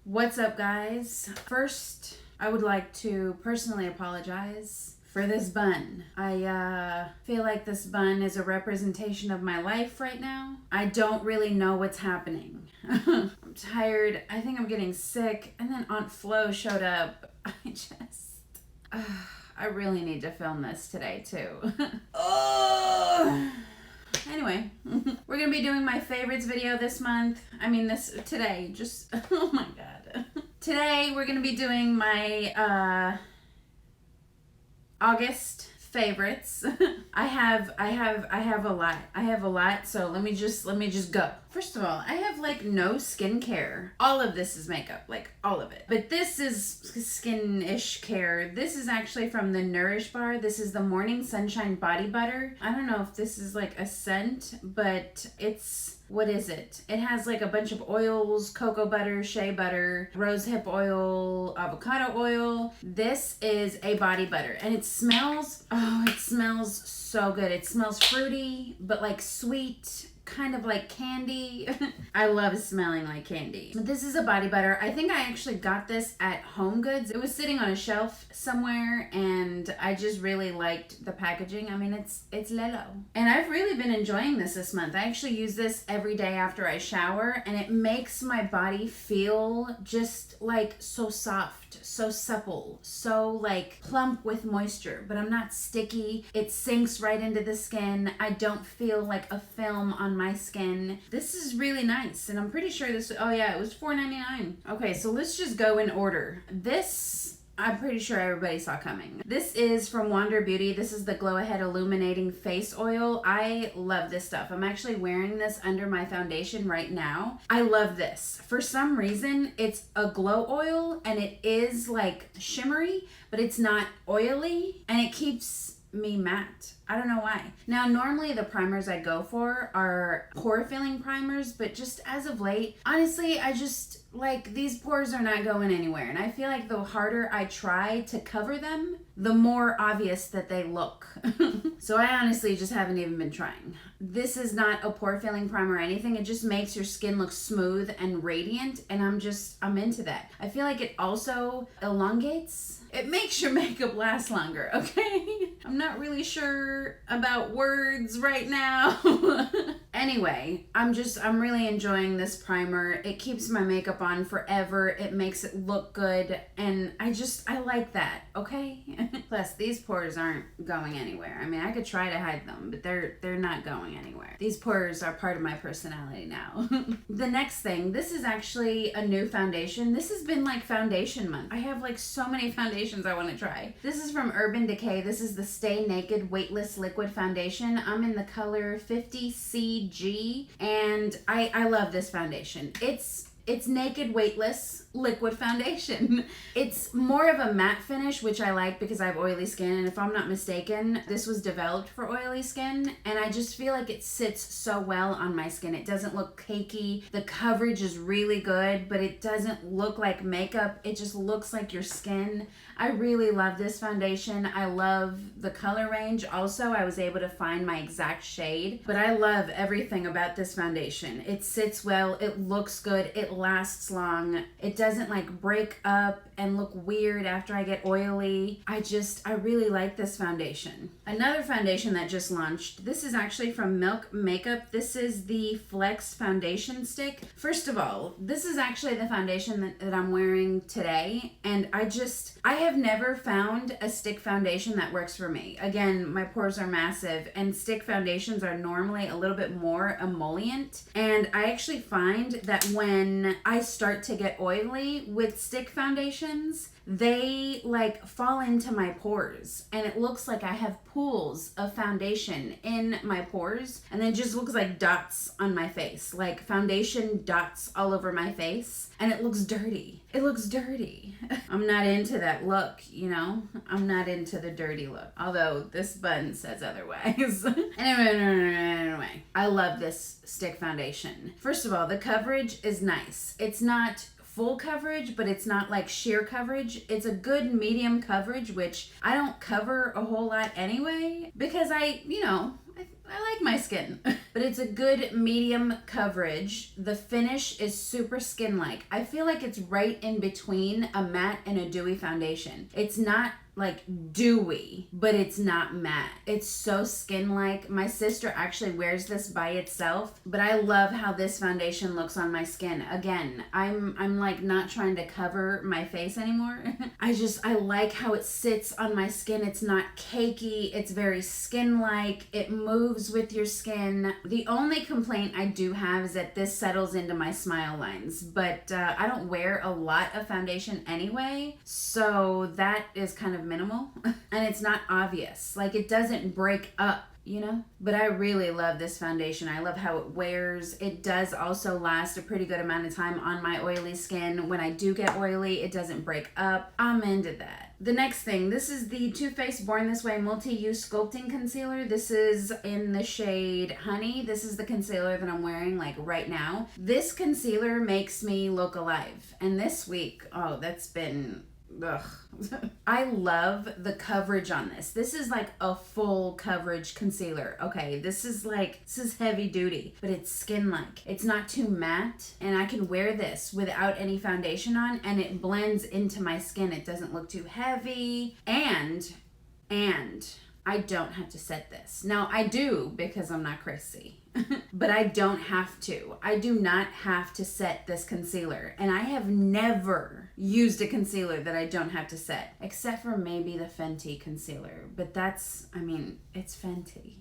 What's up, guys? First, I would like to personally apologize for this bun. I feel like this bun is a representation of my life right now. I don't really know what's happening. I'm tired. I think I'm getting sick. And then Aunt Flo showed up. I really need to film this today, too. Oh! Anyway, we're gonna be doing my favorites video this month. Today, just, oh my god. Today, we're gonna be doing my, August favorites. I have a lot, so let me just go. First of all, I have like no skincare. All of this is makeup, like all of it. But this is skin-ish care. This is actually from the Nourish bar. This is the Morning Sunshine Body Butter. I don't know if this is like a scent, but it's, what is it? It has like a bunch of oils: cocoa butter, shea butter, rosehip oil, avocado oil. This is a body butter and it smells so good. It smells fruity, but like sweet, kind of like candy. I love smelling like candy. This is a body butter. I think I actually got this at Home Goods. It was sitting on a shelf somewhere and I just really liked the packaging. I mean, it's Lelo. And I've really been enjoying this month. I actually use this every day after I shower and it makes my body feel just like so soft, so supple, so like plump with moisture, but I'm not sticky. It sinks right into the skin. I don't feel like a film on my skin. This is really nice, and I'm pretty sure this, oh yeah, it was $4.99. Okay, so let's just go in order. This, I'm pretty sure everybody saw coming. This is from Wander Beauty. This is the Glow Ahead Illuminating Face Oil. I love this stuff. I'm actually wearing this under my foundation right now. I love this. For some reason, it's a glow oil, and it is like shimmery, but it's not oily, and it keeps me matte. I don't know why. Now, normally the primers I go for are pore filling primers, but just as of late, honestly, I just, like, these pores are not going anywhere. And I feel like the harder I try to cover them, the more obvious that they look. So I honestly just haven't even been trying. This is not a pore filling primer or anything. It just makes your skin look smooth and radiant. And I'm into that. I feel like it also elongates. It makes your makeup last longer, okay? I'm not really sure about words right now. Anyway, I'm really enjoying this primer. It keeps my makeup on forever. It makes it look good. And I like that, okay? Plus, these pores aren't going anywhere. I mean, I could try to hide them, but they're not going anywhere. These pores are part of my personality now. The next thing, this is actually a new foundation. This has been like foundation month. I have like so many foundations I want to try. This is from Urban Decay. This is the Stay Naked Weightless Liquid Foundation. I'm in the color 50CG, and I love this foundation. It's naked, weightless, liquid foundation. It's more of a matte finish, which I like because I have oily skin, and if I'm not mistaken, this was developed for oily skin, and I just feel like it sits so well on my skin. It doesn't look cakey. The coverage is really good, but it doesn't look like makeup. It just looks like your skin. I really love this foundation. I love the color range. Also, I was able to find my exact shade, but I love everything about this foundation. It sits well, it looks good, it lasts long. It doesn't like break up and look weird after I get oily. I really like this foundation. Another foundation that just launched, this is actually from Milk Makeup. This is the Flex Foundation Stick. First of all, this is actually the foundation that I'm wearing today, and I have never found a stick foundation that works for me. Again, my pores are massive, and stick foundations are normally a little bit more emollient, and I actually find that when I start to get oily with stick foundations, they like fall into my pores, and it looks like I have pools of foundation in my pores, and it just looks like dots on my face, like foundation dots all over my face, and it looks dirty. It looks dirty. I'm not into that look, you know? I'm not into the dirty look, although this button says otherwise. Anyway, I love this stick foundation. First of all, the coverage is nice. It's not full coverage, but it's not like sheer coverage. It's a good medium coverage, which I don't cover a whole lot anyway, because I I like my skin. But it's a good medium coverage. The finish is super skin-like. I feel like it's right in between a matte and a dewy foundation. It's not like dewy, but it's not matte. It's so skin-like. My sister actually wears this by itself, but I love how this foundation looks on my skin. Again, I'm like not trying to cover my face anymore. I like how it sits on my skin. It's not cakey. It's very skin-like. It moves with your skin. The only complaint I do have is that this settles into my smile lines, but I don't wear a lot of foundation anyway, so that is kind of minimal. And it's not obvious, like it doesn't break up, you know. But I really love this foundation. I love how it wears. It does also last a pretty good amount of time on my oily skin. When I do get oily, it doesn't break up. I'm into that. The next thing, this is the Too Faced Born This Way Multi-Use Sculpting Concealer. This is in the shade Honey. This is the concealer that I'm wearing like right now. This concealer makes me look alive. And this week, oh, that's been... ugh. I love the coverage on this. This is like a full coverage concealer. Okay, this is heavy duty, but it's skin-like. It's not too matte, and I can wear this without any foundation on, and it blends into my skin. It doesn't look too heavy, and I don't have to set this. Now, I do because I'm not crazy. But I don't have to. I do not have to set this concealer. And I have never used a concealer that I don't have to set. Except for maybe the Fenty concealer. But that's, I mean, it's Fenty.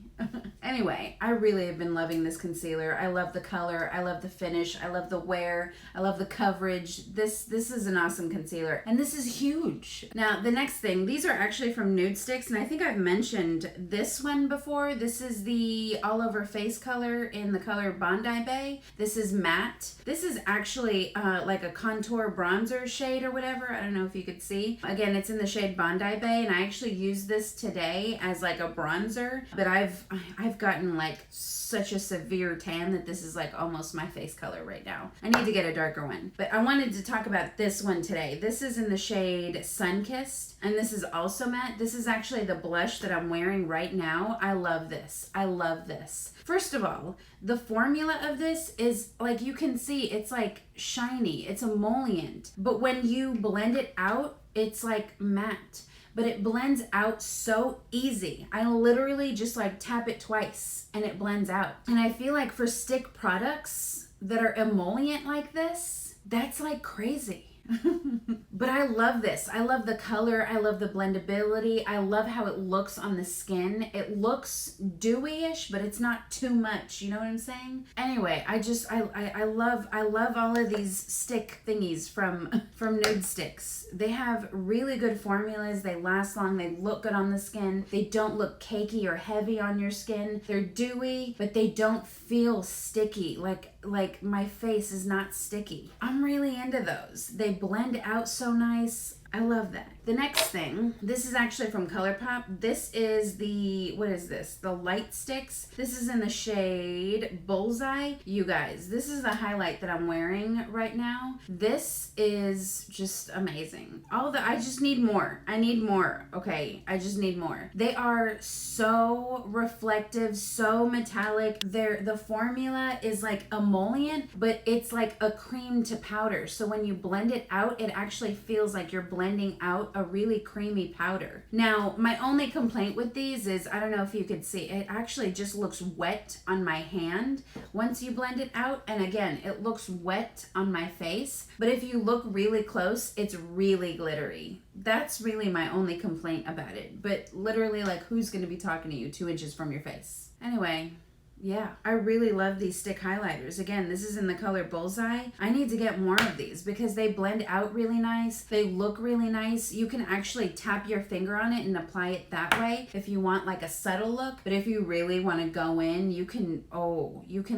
Anyway, I really have been loving this concealer. I love the color. I love the finish. I love the wear. I love the coverage. This is an awesome concealer. And this is huge. Now, the next thing. These are actually from NUDESTIX. And I think I've mentioned this one before. This is the all over face color in the color Bondi Bay. This is matte. This is actually like a contour bronzer shade or whatever. I don't know if you could see. Again, it's in the shade Bondi Bay, and I actually used this today as like a bronzer, but I've gotten like such a severe tan that this is like almost my face color right now. I need to get a darker one, but I wanted to talk about this one today. This is in the shade Sunkissed, and this is also matte. This is actually the blush that I'm wearing right now. I love this. I love this. First of all, the formula of this is like, you can see it's like shiny, it's emollient, but when you blend it out, it's like matte. But it blends out so easy. I literally just like tap it twice and it blends out. And I feel like for stick products that are emollient like this, that's like crazy. But I love this. I love the color. I love the blendability. I love how it looks on the skin. It looks dewy-ish, but it's not too much. You know what I'm saying? Anyway, I love all of these stick thingies from NUDESTIX. They have really good formulas. They last long. They look good on the skin. They don't look cakey or heavy on your skin. They're dewy, but they don't feel sticky. Like my face is not sticky. I'm really into those. They blend out so nice. I love that. The next thing, this is actually from ColourPop. This is the, what is this? The Light Sticks. This is in the shade Bullseye. You guys, this is the highlight that I'm wearing right now. This is just amazing. I just need more. I need more. Okay, I just need more. They are so reflective, so metallic. The formula is like emollient, but it's like a cream to powder. So when you blend it out, it actually feels like you're blending out a really creamy powder. Now, my only complaint with these is, I don't know if you could see, it actually just looks wet on my hand once you blend it out. And again, it looks wet on my face. But if you look really close, it's really glittery. That's really my only complaint about it. But literally, like, who's going to be talking to you 2 inches from your face? Anyway. Yeah, I really love these stick highlighters. Again, this is in the color Bullseye. I need to get more of these because they blend out really nice. They look really nice. You can actually tap your finger on it and apply it that way if you want like a subtle look. But if you really want to go in, you can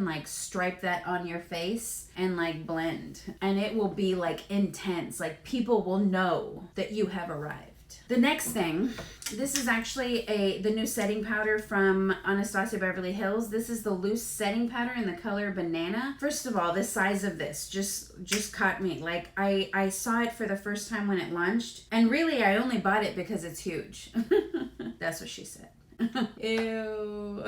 like stripe that on your face and like blend. And it will be like intense. Like people will know that you have arrived. The next thing, this is actually the new setting powder from Anastasia Beverly Hills. This is the loose setting powder in the color Banana. First of all, the size of this just caught me. Like I saw it for the first time when it launched, and really I only bought it because it's huge. That's what she said. Ew.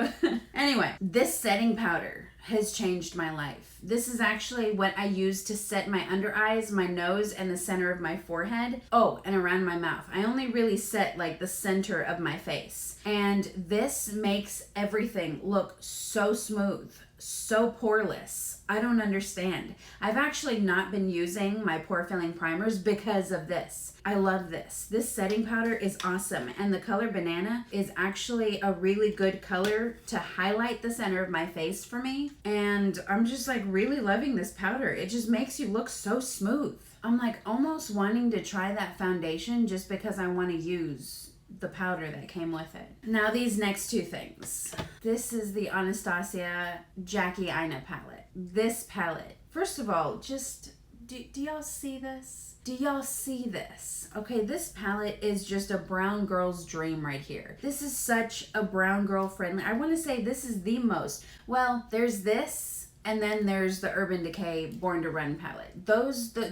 Anyway, this setting powder has changed my life. This is actually what I use to set my under eyes, my nose, and the center of my forehead. Oh, and around my mouth. I only really set like the center of my face. And this makes everything look so smooth, so poreless. I don't understand. I've actually not been using my pore filling primers because of this. I love this. This setting powder is awesome. And the color Banana is actually a really good color to highlight the center of my face for me. And I'm just like really loving this powder. It just makes you look so smooth. I'm like almost wanting to try that foundation just because I want to use the powder that came with it. Now these next two things. This is the Anastasia Jackie AINA palette. This palette, first of all, just, do y'all see this? Do y'all see this? Okay, this palette is just a brown girl's dream right here. This is such a brown girl friendly. I want to say this is the most, well, there's this, and then there's the Urban Decay Born to Run palette.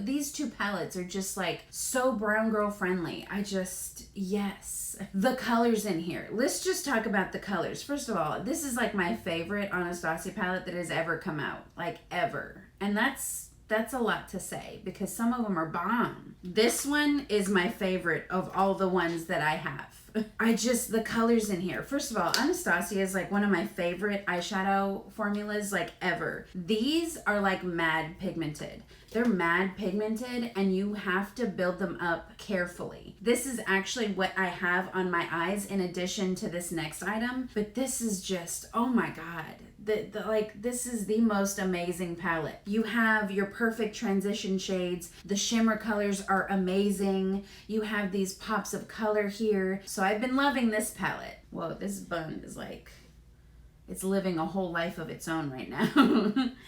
These two palettes are just like so brown girl friendly. Yes. The colors in here. Let's just talk about the colors. First of all, this is like my favorite Anastasia palette that has ever come out. Like ever. And that's a lot to say because some of them are bomb. This one is my favorite of all the ones that I have. The colors in here. First of all, Anastasia is like one of my favorite eyeshadow formulas like ever. These are like mad pigmented. They're mad pigmented and you have to build them up carefully. This is actually what I have on my eyes in addition to this next item. But this is just, oh my God. This is the most amazing palette. You have your perfect transition shades. The shimmer colors are amazing. You have these pops of color here. So I've been loving this palette. Whoa, this bun is like, it's living a whole life of its own right now.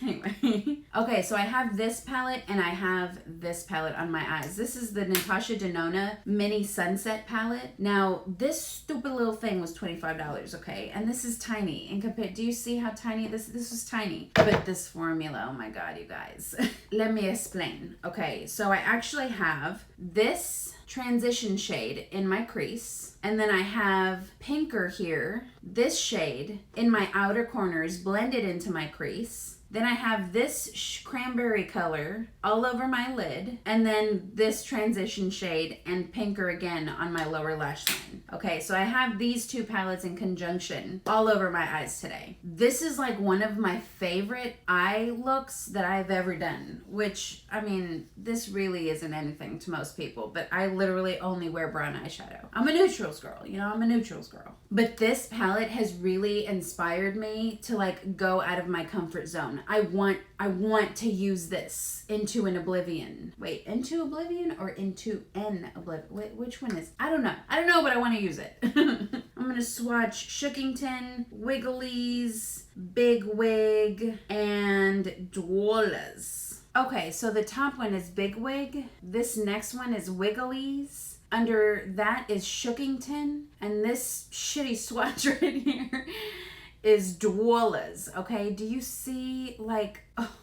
Anyway. Okay, so I have this palette and I have this palette on my eyes. This is the NATASHA DENONA Mini Sunset palette. Now, this stupid little thing was $25, okay? And this is tiny. And compared, do you see how tiny this was tiny? But this formula, oh my God, you guys. Let me explain. Okay, so I actually have this transition shade in my crease. And then I have pinker here, this shade in my outer corners blended into my crease. Then I have this cranberry color all over my lid. And then this transition shade and pinker again on my lower lash line. Okay, so I have these two palettes in conjunction all over my eyes today. This is like one of my favorite eye looks that I've ever done. Which, I mean, this really isn't anything to most people. But I literally only wear brown eyeshadow. I'm a neutrals girl, you know, I'm a neutrals girl. But this palette has really inspired me to like go out of my comfort zone. I want to use this into an oblivion. Wait, into oblivion or into an oblivion? Wait, which one is? I don't know, but I want to use it. I'm gonna swatch Shookington, Wigglies, Big Wig, and DULCE. Okay, so the top one is Big Wig. This next one is Wigglies. Under that is Shookington. And this shitty swatch right here is DULCE. Okay, do you see like, oh,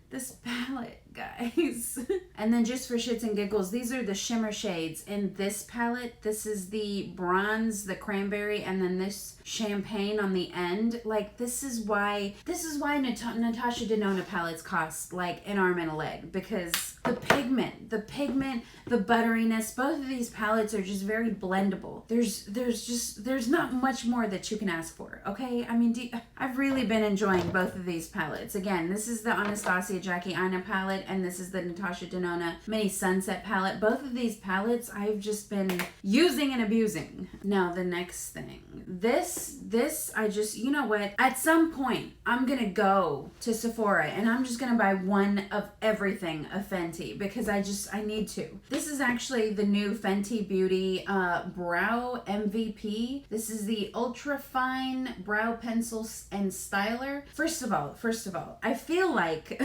this palette, guys. And then just for shits and giggles, these are the shimmer shades in this palette. This is the bronze, the cranberry, and then this champagne on the end. Like, this is why Natasha Denona palettes cost like an arm and a leg, because the pigment, the butteriness, both of these palettes are just very blendable. There's not much more that you can ask for, okay? I mean, I've really been enjoying both of these palettes. Again, this is the Anastasia Jackie AINA palette, and this is the Natasha Denona Mini Sunset palette. Both of these palettes I've just been using and abusing. Now, the next thing. This, I just, you know what? At some point, I'm gonna go to Sephora, and I'm just gonna buy one of everything of Fenty, because I need to. This is actually the new Fenty Beauty Brow MVP. This is the Ultra Fine Brow Pencil and Styler. First of all, I feel like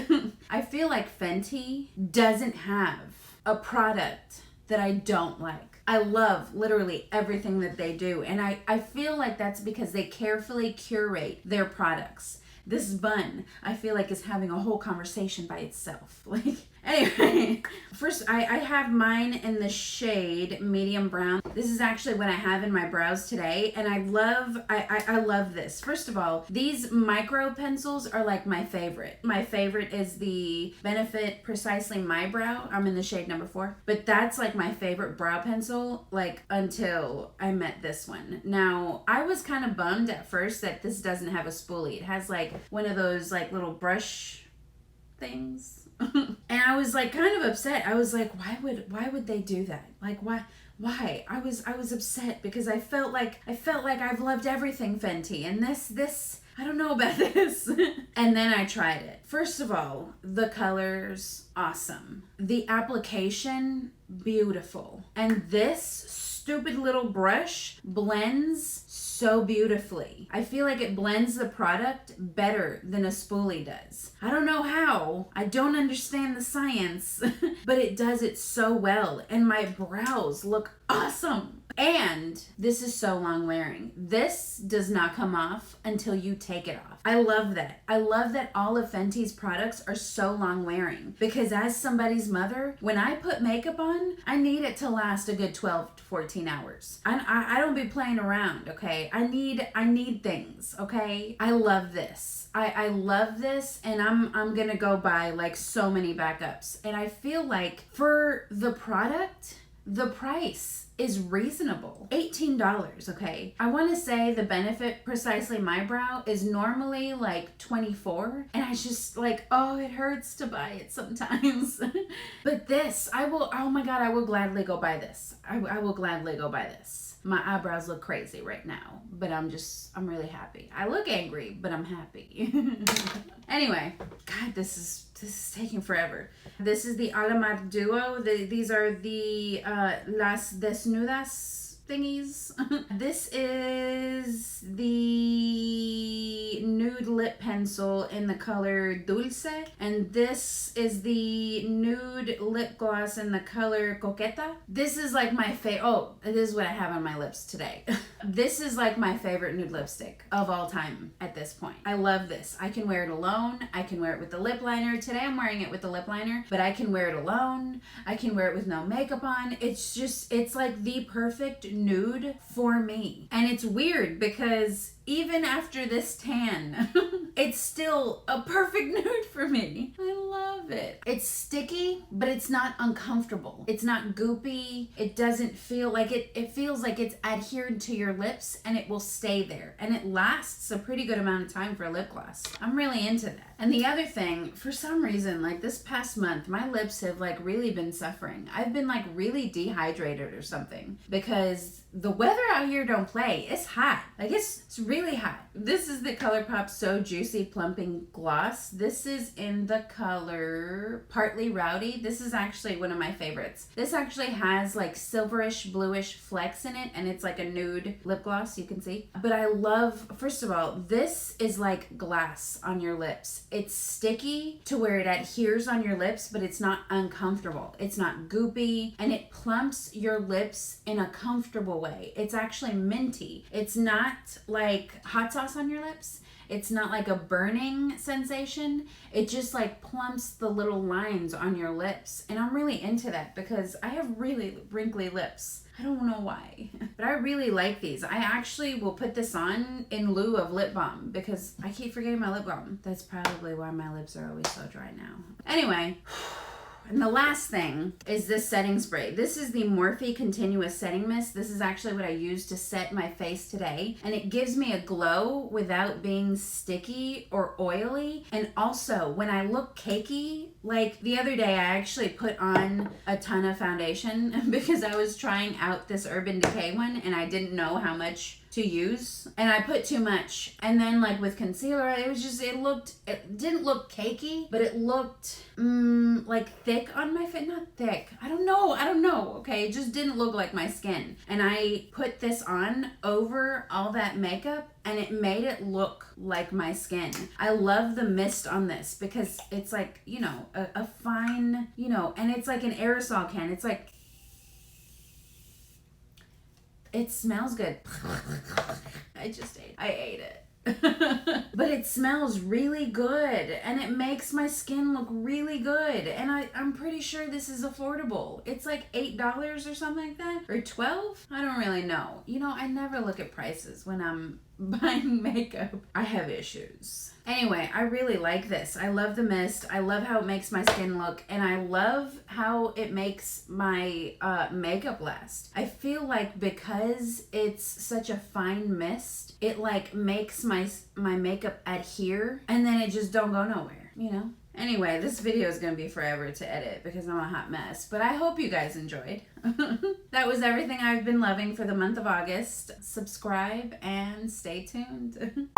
Fenty doesn't have a product that I don't like. I love literally everything that they do, and I feel like that's because they carefully curate their products. This bun, I feel like is having a whole conversation by itself. Like, anyway, first I have mine in the shade medium brown. This is actually what I have in my brows today, and I love this. First of all, these micro pencils are like my favorite. My favorite is the Benefit Precisely My Brow. I'm in the shade number 4, but that's like my favorite brow pencil, like until I met this one. Now, I was kind of bummed at first that this doesn't have a spoolie. It has like one of those like little brush things. And I was like kind of upset. I was like, why would they do that? Like, why? I was upset because I felt like I've loved everything Fenty, and this I don't know about this. And then I tried it. First of all, the colors, awesome. The application, beautiful. And this stupid little brush blends so beautifully. I feel like it blends the product better than a spoolie does. I don't know how. I don't understand the science, but it does it so well. And my brows look awesome. And this is so long wearing. This does not come off until you take it off. I love that. I love that all of Fenty's products are so long wearing, because as somebody's mother, when I put makeup on, I need it to last a good 12 to 14 hours. I don't be playing around, okay? I need things, okay? I love this. I love this, and I'm gonna go buy like so many backups. And I feel like for the product, the price is reasonable. $18, okay? I want to say the Benefit Precisely My Brow is normally like $24, and I just like, oh, it hurts to buy it sometimes. But this, oh my God, I will gladly go buy this. I will gladly go buy this. My eyebrows look crazy right now, but I'm really happy. I look angry, but I'm happy. Anyway, God, this is taking forever. This is the ALAMAR Duo. These are the Las Desnudas thingies. This is the nude lip pencil in the color Dulce, and this is the nude lip gloss in the color Coqueta. This is like my favorite. Oh, this is what I have on my lips today. This is like my favorite nude lipstick of all time at this point. I love this. I can wear it alone. I can wear it with the lip liner. Today I'm wearing it with the lip liner, but I can wear it alone. I can wear it with no makeup on. It's like the perfect nude for me. And it's weird because even after this tan, it's still a perfect nude for me. I love it. It's sticky, but it's not uncomfortable. It's not goopy. It doesn't feel like it feels like it's adhered to your lips, and it will stay there. And it lasts a pretty good amount of time for a lip gloss. I'm really into that. And the other thing, for some reason, like this past month, my lips have like really been suffering. I've been like really dehydrated or something, because the weather out here don't play. It's hot. Like it's really hot. This is the ColourPop So Juicy Plumping Gloss. This is in the color Partly Rowdy. This is actually one of my favorites. This actually has like silverish bluish flecks in it, and it's like a nude lip gloss, you can see. But I love, first of all, this is like glass on your lips. It's sticky to where it adheres on your lips, but it's not uncomfortable. It's not goopy, and it plumps your lips in a comfortable way. It's actually minty. It's not like hot sauce on your lips. It's not like a burning sensation. It just like plumps the little lines on your lips. And I'm really into that because I have really wrinkly lips. I don't know why, but I really like these. I actually will put this on in lieu of lip balm because I keep forgetting my lip balm. That's probably why my lips are always so dry now. Anyway. And the last thing is this setting spray. This is the Morphe Continuous Setting Mist. This is actually what I used to set my face today. And it gives me a glow without being sticky or oily. And also, when I look cakey, like the other day, I actually put on a ton of foundation because I was trying out this Urban Decay one and I didn't know how much to use, and I put too much. And then like with concealer, it didn't look cakey, but it looked like thick on my face. Not thick, I don't know, okay? It just didn't look like my skin. And I put this on over all that makeup, and it made it look like my skin. I love the mist on this because it's like, you know, a fine, you know, and it's like an aerosol can. It's like, it smells good. I ate it. But it smells really good and it makes my skin look really good. And I'm pretty sure this is affordable. It's like $8 or something like that, or 12. I don't really know. You know, I never look at prices when I'm buying makeup. I have issues. Anyway, I really like this. I love the mist. I love how it makes my skin look, and I love how it makes my makeup last. I feel like because it's such a fine mist, it like makes my makeup adhere, and then it just don't go nowhere, you know? Anyway, this video is going to be forever to edit because I'm a hot mess, but I hope you guys enjoyed. That was everything I've been loving for the month of August. Subscribe and stay tuned.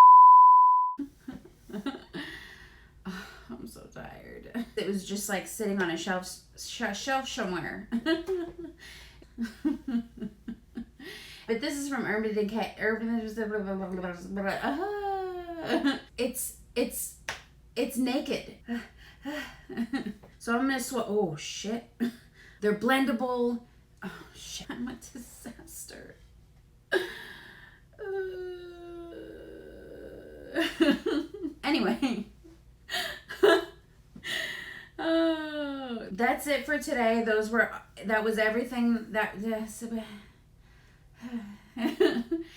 Oh, I'm so tired. It was just like sitting on a shelf somewhere. But this is from Urban Decay. It's naked. So I'm gonna oh shit. They're blendable. Oh shit, I'm a disaster. Anyway. Oh, that's it for today. That was everything that